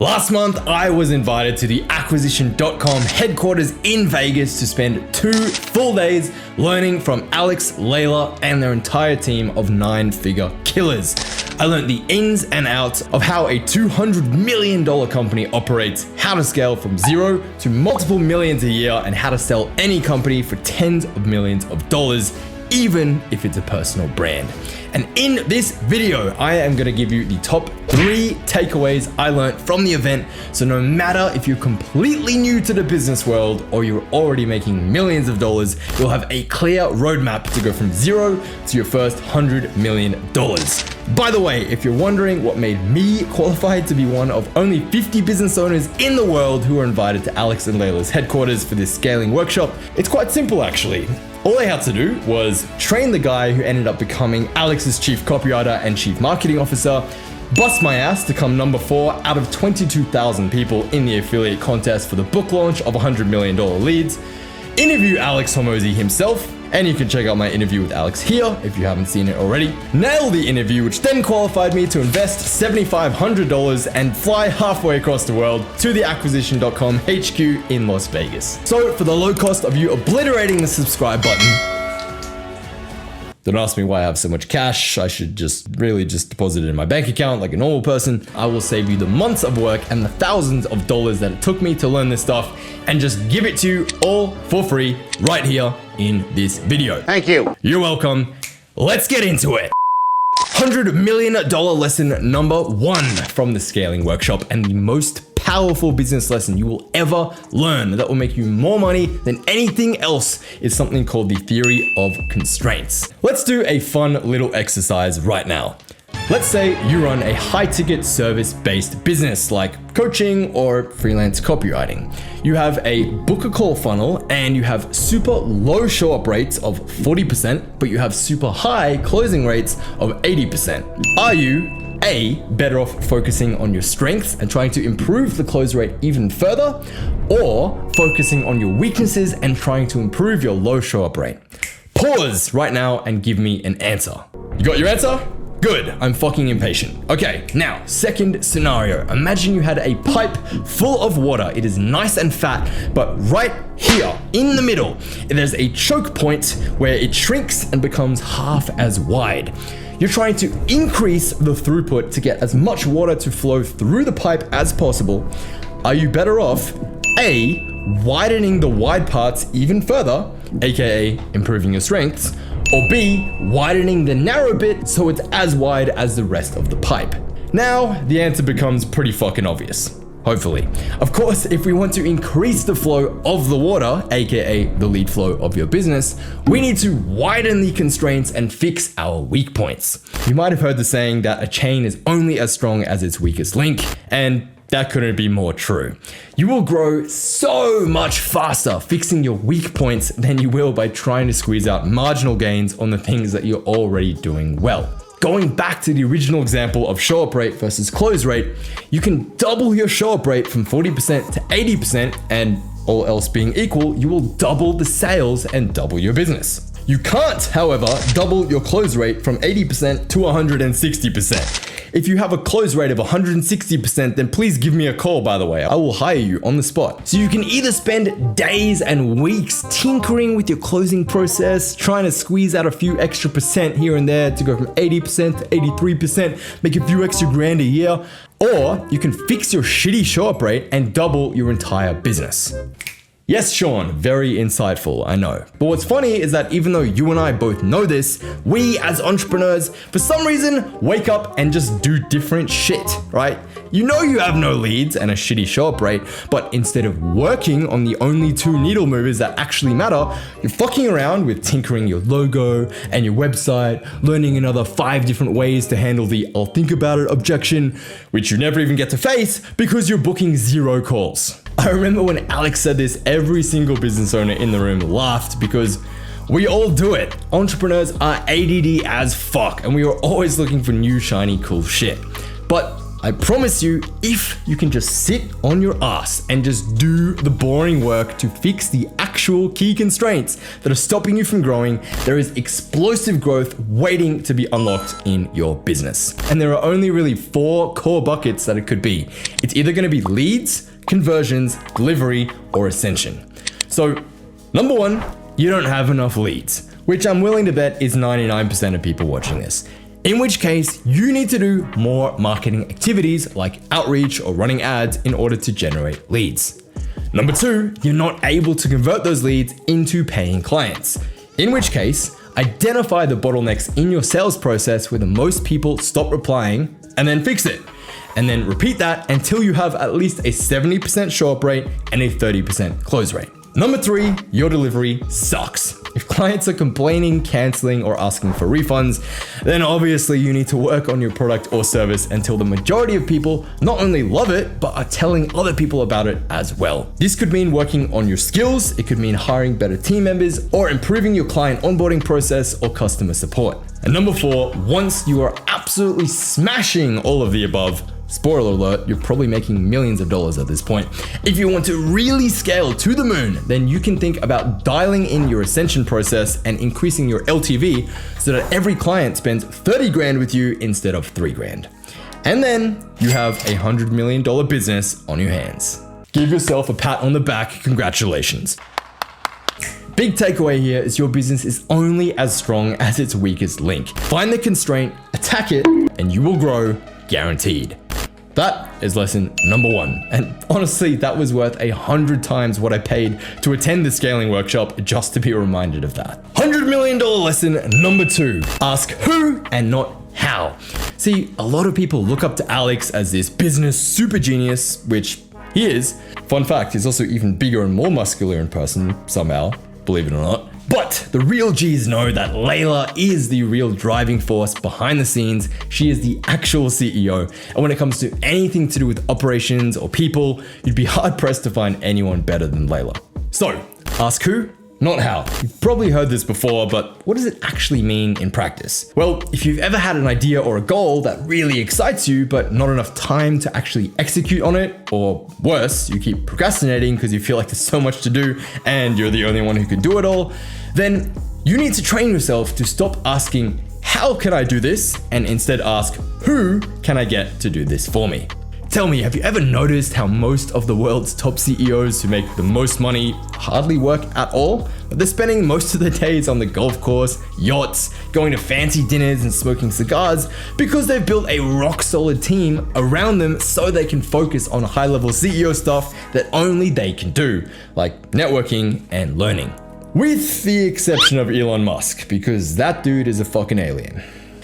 Last month, I was invited to the Acquisition.com headquarters in Vegas to spend 2 full days learning from Alex, Leila, and their entire team of 9-figure killers. I learned the ins and outs of how a $200 million company operates, how to scale from zero to multiple millions a year, and how to sell any company for tens of millions of dollars, even if it's a personal brand. And in this video, I am gonna give you the top 3 takeaways I learned from the event. So no matter if you're completely new to the business world or you're already making millions of dollars, you'll have a clear roadmap to go from zero to your first $100 million. By the way, if you're wondering what made me qualified to be one of only 50 business owners in the world who are invited to Alex and Leila's headquarters for this scaling workshop, it's quite simple actually. All I had to do was train the guy who ended up becoming Alex's chief copywriter and chief marketing officer, bust my ass to come number 4 out of 22,000 people in the affiliate contest for the book launch of $100 million leads, interview Alex Hormozi himself, and you can check out my interview with Alex here if you haven't seen it already. Nail the interview, which then qualified me to invest $7,500 and fly halfway across the world to the Acquisition.com HQ in Las Vegas. So for the low cost of you obliterating the subscribe button, don't ask me why I have so much cash. I should just deposit it in my bank account like a normal person. I will save you the months of work and the thousands of dollars that it took me to learn this stuff and just give it to you all for free right here in this video. Thank you. You're welcome. Let's get into it. $100 million lesson number 1 from the scaling workshop, and the most powerful business lesson you will ever learn that will make you more money than anything else is something called the theory of constraints. Let's do a fun little exercise right now. Let's say you run a high-ticket service-based business like coaching or freelance copywriting. You have a book-a-call funnel and you have super low show-up rates of 40%, but you have super high closing rates of 80%. Are you A, better off focusing on your strengths and trying to improve the close rate even further, or focusing on your weaknesses and trying to improve your low show-up rate? Pause right now and give me an answer. You got your answer? Good, I'm fucking impatient. Okay, now, second scenario. Imagine you had a pipe full of water. It is nice and fat, but right here in the middle, there's a choke point where it shrinks and becomes half as wide. You're trying to increase the throughput to get as much water to flow through the pipe as possible. Are you better off A, widening the wide parts even further, aka improving your strengths, or B, widening the narrow bit so it's as wide as the rest of the pipe? Now, the answer becomes pretty fucking obvious. Hopefully. Of course, if we want to increase the flow of the water, aka the lead flow of your business, we need to widen the constraints and fix our weak points. You might have heard the saying that a chain is only as strong as its weakest link, and that couldn't be more true. You will grow so much faster fixing your weak points than you will by trying to squeeze out marginal gains on the things that you're already doing well. Going back to the original example of show-up rate versus close rate, you can double your show-up rate from 40% to 80%, and all else being equal, you will double the sales and double your business. You can't, however, double your close rate from 80% to 160%. If you have a close rate of 160%, then please give me a call, by the way. I will hire you on the spot. So you can either spend days and weeks tinkering with your closing process, trying to squeeze out a few extra percent here and there to go from 80% to 83%, make a few extra grand a year, or you can fix your shitty show-up rate and double your entire business. Yes, Sean, very insightful, I know. But what's funny is that even though you and I both know this, we as entrepreneurs, for some reason, wake up and just do different shit, right? You know you have no leads and a shitty show-up rate, but instead of working on the only 2 needle movers that actually matter, you're fucking around with tinkering your logo and your website, learning another 5 different ways to handle the "I'll think about it" objection, which you never even get to face because you're booking 0 calls. I remember when Alex said this, every single business owner in the room laughed because we all do it. Entrepreneurs are ADD as fuck, and we are always looking for new, shiny, cool shit. But I promise you, if you can just sit on your ass and just do the boring work to fix the actual key constraints that are stopping you from growing, there is explosive growth waiting to be unlocked in your business. And there are only really 4 core buckets that it could be. It's either going to be leads, conversions, delivery, or ascension. So, number 1, you don't have enough leads, which I'm willing to bet is 99% of people watching this. In which case, you need to do more marketing activities like outreach or running ads in order to generate leads. Number 2, you're not able to convert those leads into paying clients. In which case, identify the bottlenecks in your sales process where the most people stop replying and then fix it. And then repeat that until you have at least a 70% show up rate and a 30% close rate. Number 3, your delivery sucks. If clients are complaining, canceling, or asking for refunds, then obviously you need to work on your product or service until the majority of people not only love it, but are telling other people about it as well. This could mean working on your skills, it could mean hiring better team members, or improving your client onboarding process or customer support. And number 4, once you are absolutely smashing all of the above, spoiler alert, you're probably making millions of dollars at this point. If you want to really scale to the moon, then you can think about dialing in your ascension process and increasing your LTV so that every client spends 30 grand with you instead of 3 grand. And then you have a $100 million business on your hands. Give yourself a pat on the back, congratulations. Big takeaway here is your business is only as strong as its weakest link. Find the constraint, attack it, and you will grow, guaranteed. That is lesson number 1. And honestly, that was worth 100 times what I paid to attend the scaling workshop just to be reminded of that. $100 million lesson number 2. Ask who and not how. See, a lot of people look up to Alex as this business super genius, which he is. Fun fact, he's also even bigger and more muscular in person somehow, believe it or not. But the real G's know that Leila is the real driving force behind the scenes. She is the actual CEO. And when it comes to anything to do with operations or people, you'd be hard pressed to find anyone better than Leila. So, ask who, not how. You've probably heard this before, but what does it actually mean in practice? Well, if you've ever had an idea or a goal that really excites you, but not enough time to actually execute on it, or worse, you keep procrastinating because you feel like there's so much to do and you're the only one who can do it all, then you need to train yourself to stop asking, how can I do this? And instead ask, who can I get to do this for me? Tell me, have you ever noticed how most of the world's top CEOs who make the most money hardly work at all? They're spending most of their days on the golf course, yachts, going to fancy dinners and smoking cigars because they've built a rock solid team around them so they can focus on high level CEO stuff that only they can do, like networking and learning. With the exception of Elon Musk, because that dude is a fucking alien.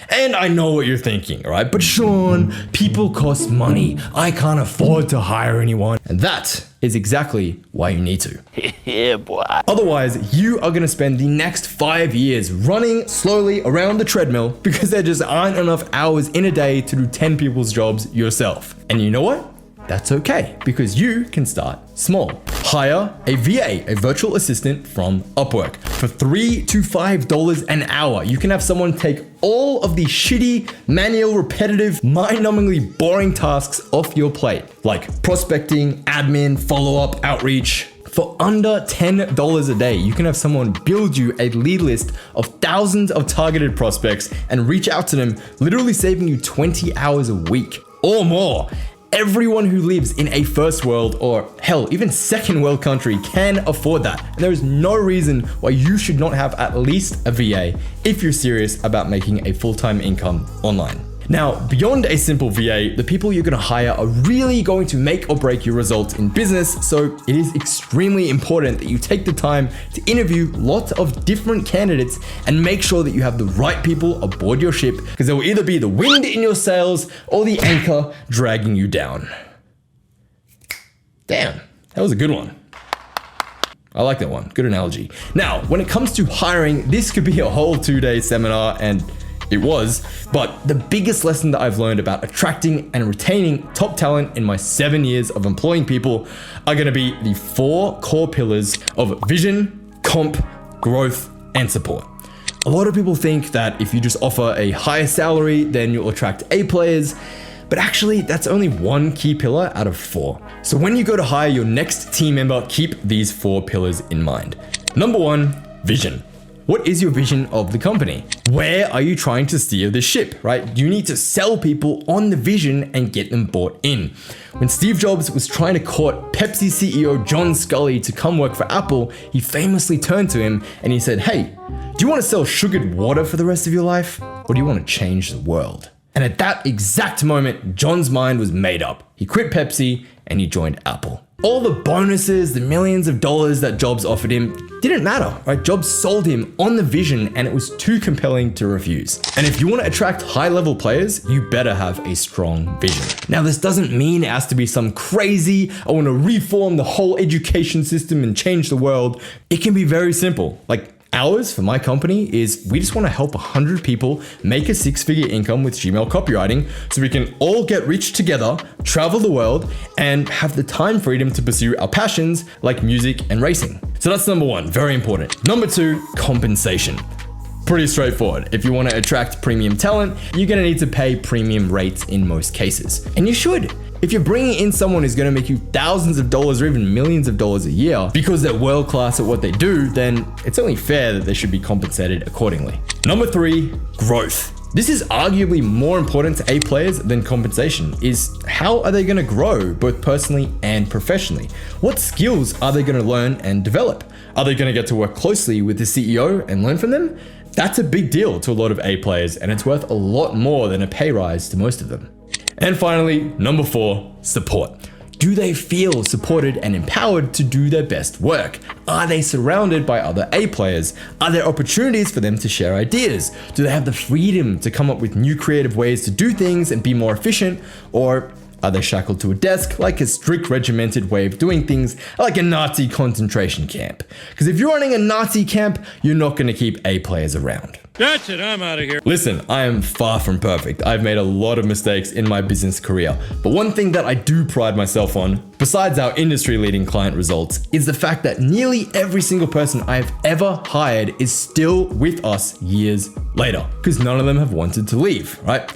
And I know what you're thinking, alright? But Sean, people cost money. I can't afford to hire anyone. And that is exactly why you need to. Yeah, boy. Otherwise, you are gonna spend the next 5 years running slowly around the treadmill because there just aren't enough hours in a day to do 10 people's jobs yourself. And you know what? That's okay, because you can start small. Hire a VA, a virtual assistant from Upwork. For $3 to $5 an hour, you can have someone take all of the shitty, manual, repetitive, mind-numbingly boring tasks off your plate, like prospecting, admin, follow-up, outreach. For under $10 a day, you can have someone build you a lead list of thousands of targeted prospects and reach out to them, literally saving you 20 hours a week or more. Everyone who lives in a first world or hell, even second world country can afford that. And there is no reason why you should not have at least a VA if you're serious about making a full-time income online. Now, beyond a simple VA, the people you're gonna hire are really going to make or break your results in business, so it is extremely important that you take the time to interview lots of different candidates and make sure that you have the right people aboard your ship, because there will either be the wind in your sails or the anchor dragging you down. Damn, that was a good one. I like that one, good analogy. Now, when it comes to hiring, this could be a whole 2-day seminar, and it was, but the biggest lesson that I've learned about attracting and retaining top talent in my 7 years of employing people are gonna be the 4 core pillars of vision, comp, growth, and support. A lot of people think that if you just offer a higher salary, then you'll attract A players, but actually that's only one key pillar out of 4. So when you go to hire your next team member, keep these 4 pillars in mind. Number 1, vision. What is your vision of the company? Where are you trying to steer the ship, right? You need to sell people on the vision and get them bought in. When Steve Jobs was trying to court Pepsi CEO John Scully to come work for Apple, he famously turned to him and he said, "Hey, do you want to sell sugared water for the rest of your life? Or do you want to change the world?" And at that exact moment, John's mind was made up. He quit Pepsi and he joined Apple. All the bonuses, the millions of dollars that Jobs offered him didn't matter, right? Jobs sold him on the vision and it was too compelling to refuse. And if you want to attract high-level players, you better have a strong vision. Now, this doesn't mean it has to be some crazy, I want to reform the whole education system and change the world. It can be very simple. Like, ours for my company is we just want to help 100 people make a 6-figure income with Gmail copywriting so we can all get rich together, travel the world, and have the time freedom to pursue our passions like music and racing. So that's number 1, very important. Number 2, compensation. Pretty straightforward. If you want to attract premium talent, you're going to need to pay premium rates in most cases. And you should. If you're bringing in someone who's going to make you thousands of dollars or even millions of dollars a year because they're world class at what they do, then it's only fair that they should be compensated accordingly. Number 3, growth. This is arguably more important to A players than compensation, is how are they going to grow both personally and professionally? What skills are they going to learn and develop? Are they going to get to work closely with the CEO and learn from them? That's a big deal to a lot of A players, and it's worth a lot more than a pay rise to most of them. And finally, number 4, support. Do they feel supported and empowered to do their best work? Are they surrounded by other A players? Are there opportunities for them to share ideas? Do they have the freedom to come up with new creative ways to do things and be more efficient? Or are they shackled to a desk like a strict regimented way of doing things like a Nazi concentration camp? Because if you're running a Nazi camp, you're not going to keep A players around. That's it, I'm out of here. Listen, I am far from perfect. I've made a lot of mistakes in my business career. But one thing that I do pride myself on, besides our industry-leading client results, is the fact that nearly every single person I've ever hired is still with us years later. Because none of them have wanted to leave, right?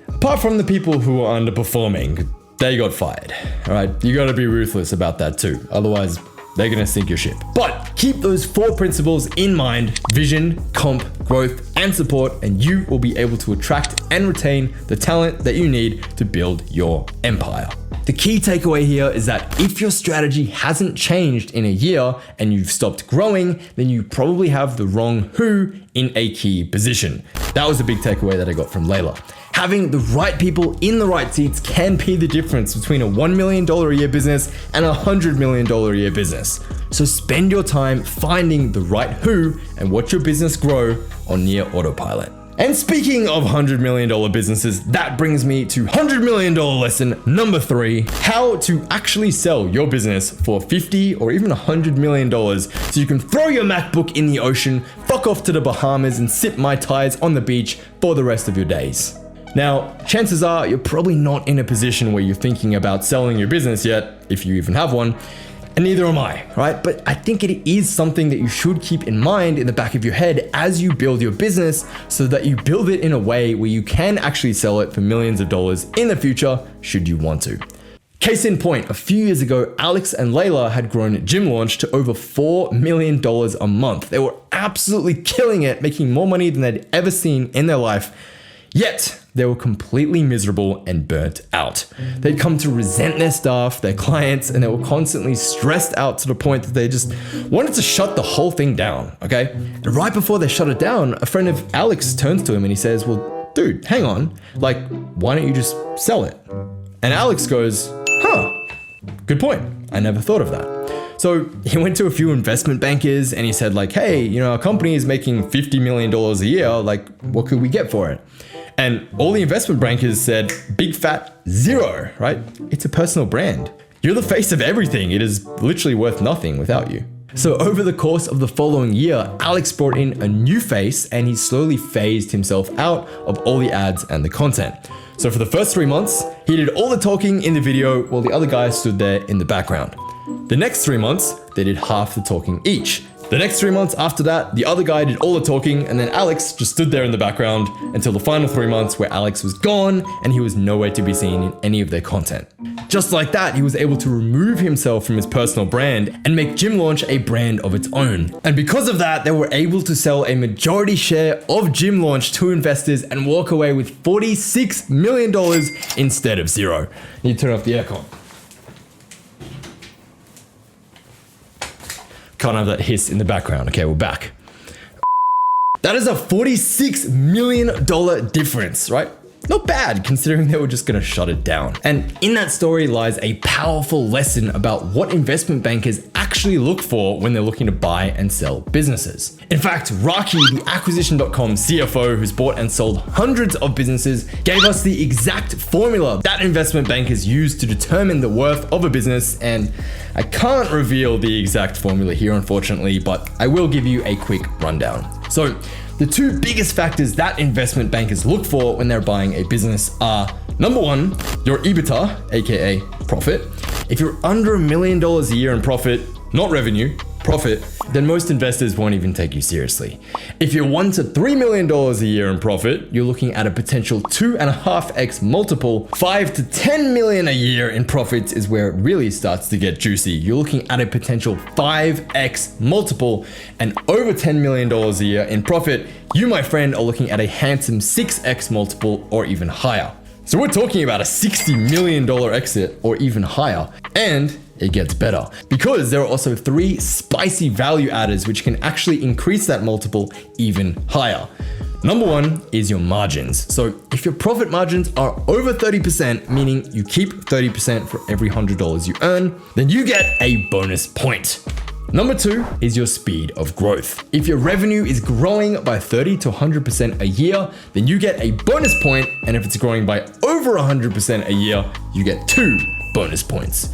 Apart from the people who are underperforming, they got fired, all right? You gotta be ruthless about that too. Otherwise, they're gonna sink your ship. But keep those 4 principles in mind: vision, comp, growth, and support, and you will be able to attract and retain the talent that you need to build your empire. The key takeaway here is that if your strategy hasn't changed in a year and you've stopped growing, then you probably have the wrong who in a key position. That was a big takeaway that I got from Leila. Having the right people in the right seats can be the difference between a $1 million a year business and a $100 million a year business. So spend your time finding the right who and watch your business grow on near autopilot. And speaking of $100 million businesses, that brings me to $100 million lesson number 3, how to actually sell your business for $50 or even $100 million so you can throw your MacBook in the ocean, fuck off to the Bahamas and sip Mai Tais on the beach for the rest of your days. Now, chances are you're probably not in a position where you're thinking about selling your business yet, if you even have one, and neither am I, right? But I think it is something that you should keep in mind in the back of your head as you build your business so that you build it in a way where you can actually sell it for millions of dollars in the future, should you want to. Case in point, a few years ago, Alex and Leila had grown Gym Launch to over $4 million a month. They were absolutely killing it, making more money than they'd ever seen in their life. Yet, they were completely miserable and burnt out. They'd come to resent their staff, their clients, and they were constantly stressed out to the point that they just wanted to shut the whole thing down, okay? And right before they shut it down, a friend of Alex turns to him and he says, "Well, dude, hang on. Like, why don't you just sell it?" And Alex goes, "Good point. I never thought of that." So he went to a few investment bankers and he said like, "Hey, our company is making $50 million a year. Like, what could we get for it?" And all the investment bankers said, big fat 0, right? It's a personal brand. You're the face of everything. It is literally worth nothing without you. So over the course of the following year, Alex brought in a new face and he slowly phased himself out of all the ads and the content. So for the first 3 months, he did all the talking in the video while the other guy stood there in the background. The next 3 months, they did half the talking each. The next 3 months after that, the other guy did all the talking, and then Alex just stood there in the background until the final 3 months where Alex was gone and he was nowhere to be seen in any of their content. Just like that, he was able to remove himself from his personal brand and make Gym Launch a brand of its own. And because of that, they were able to sell a majority share of Gym Launch to investors and walk away with $46 million instead of zero. You turn off the aircon. Can't have that hiss in the background. Okay, we're back. That is a $46 million difference, right? Not bad, considering they were just gonna shut it down. And in that story lies a powerful lesson about what investment bankers actually look for when they're looking to buy and sell businesses. In fact, Raki, the acquisition.com CFO who's bought and sold hundreds of businesses, gave us the exact formula that investment bankers use to determine the worth of a business. And I can't reveal the exact formula here, unfortunately, but I will give you a quick rundown. So, the two biggest factors that investment bankers look for when they're buying a business are, number one, your EBITDA, aka profit. If you're under $1 million a year in profit, not revenue, profit, then most investors won't even take you seriously. If you're $1 to $3 million a year in profit, you're looking at a potential 2.5x multiple. 5 to 10 million a year in profits is where it really starts to get juicy. You're looking at a potential 5x multiple, and over $10 million a year in profit, you, my friend, are looking at a handsome 6x multiple or even higher. So we're talking about a $60 million exit or even higher. And it gets better because there are also 3 spicy value adders which can actually increase that multiple even higher. Number one is your margins. So if your profit margins are over 30%, meaning you keep 30% for every $100 you earn, then you get a bonus point. Number two is your speed of growth. If your revenue is growing by 30 to 100% a year, then you get a bonus point. And if it's growing by over 100% a year, you get 2 bonus points.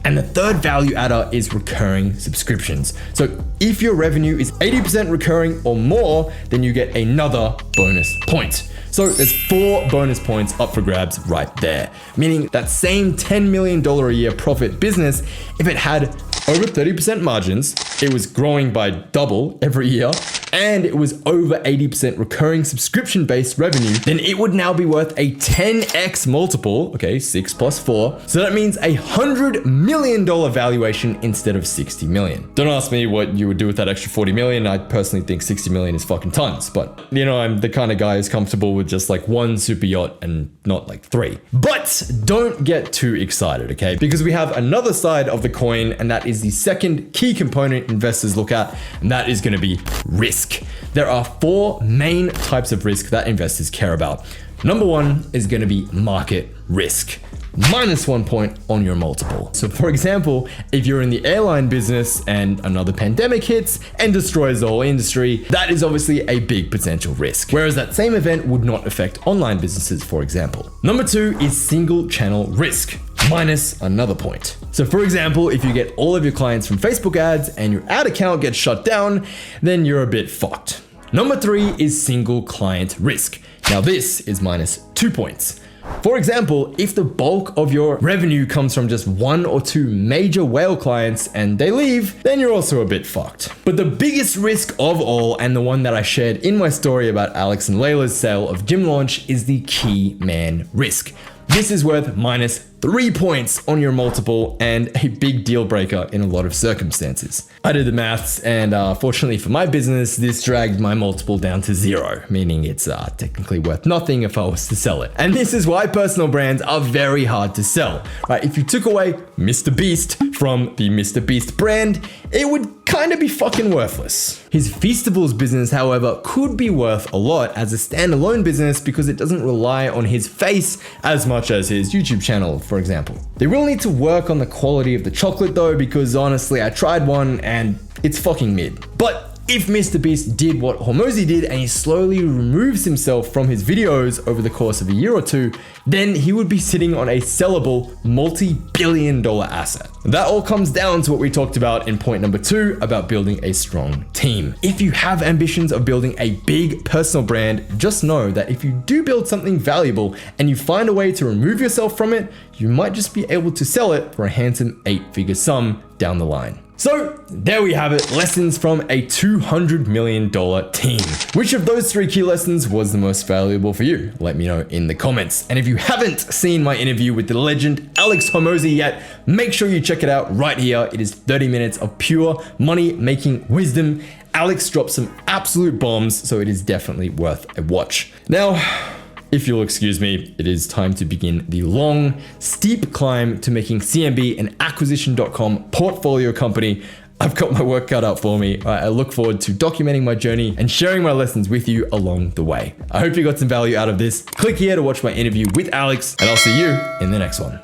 And the third value adder is recurring subscriptions. So if your revenue is 80% recurring or more, then you get another bonus point. So there's 4 bonus points up for grabs right there. Meaning that same $10 million a year profit business, if it had over 30% margins, it was growing by double every year, and it was over 80% recurring subscription-based revenue, then it would now be worth a 10x multiple, okay, 6 plus 4. So that means a $100 million valuation instead of 60 million. Don't ask me what you would do with that extra 40 million. I personally think 60 million is fucking tons, but you know, I'm the kind of guy who's comfortable with just like 1 super yacht and not like 3. But don't get too excited, okay? Because we have another side of the coin, and that is the second key component investors look at, and that is going to be risk. There are 4 main types of risk that investors care about. Number one is going to be market risk. -1 point on your multiple. So for example, if you're in the airline business and another pandemic hits and destroys the whole industry, that is obviously a big potential risk. Whereas that same event would not affect online businesses, for example. Number 2 is single channel risk. -1 point. So for example, if you get all of your clients from Facebook ads and your ad account gets shut down, then you're a bit fucked. Number 3 is single client risk. Now this is -2 points. For example, if the bulk of your revenue comes from just 1 or 2 major whale clients and they leave, then you're also a bit fucked. But the biggest risk of all, and the one that I shared in my story about Alex and Leila's sale of Gym Launch, is the key man risk. This is worth -3 points on your multiple and a big deal breaker in a lot of circumstances. I did the maths, and fortunately for my business, this dragged my multiple down to 0, meaning it's technically worth nothing if I was to sell it. And this is why personal brands are very hard to sell, right? If you took away Mr. Beast from the Mr. Beast brand, it would kind of be fucking worthless. His Feastables business, however, could be worth a lot as a standalone business because it doesn't rely on his face as much as his YouTube channel, for example. They will need to work on the quality of the chocolate though, because honestly, I tried one and it's fucking mid. But if Mr. Beast did what Hormozi did and he slowly removes himself from his videos over the course of a year or 2, then he would be sitting on a sellable multi-billion-dollar asset. That all comes down to what we talked about in point number 2 about building a strong team. If you have ambitions of building a big personal brand, just know that if you do build something valuable and you find a way to remove yourself from it, you might just be able to sell it for a handsome 8-figure sum down the line. So there we have it, lessons from a $200 million team. Which of those 3 key lessons was the most valuable for you? Let me know in the comments. And if you haven't seen my interview with the legend Alex Hormozi yet, make sure you check it out right here. It is 30 minutes of pure money-making wisdom. Alex dropped some absolute bombs, so it is definitely worth a watch. Now, if you'll excuse me, it is time to begin the long, steep climb to making CMB an acquisition.com portfolio company. I've got my work cut out for me. I look forward to documenting my journey and sharing my lessons with you along the way. I hope you got some value out of this. Click here to watch my interview with Alex, and I'll see you in the next one.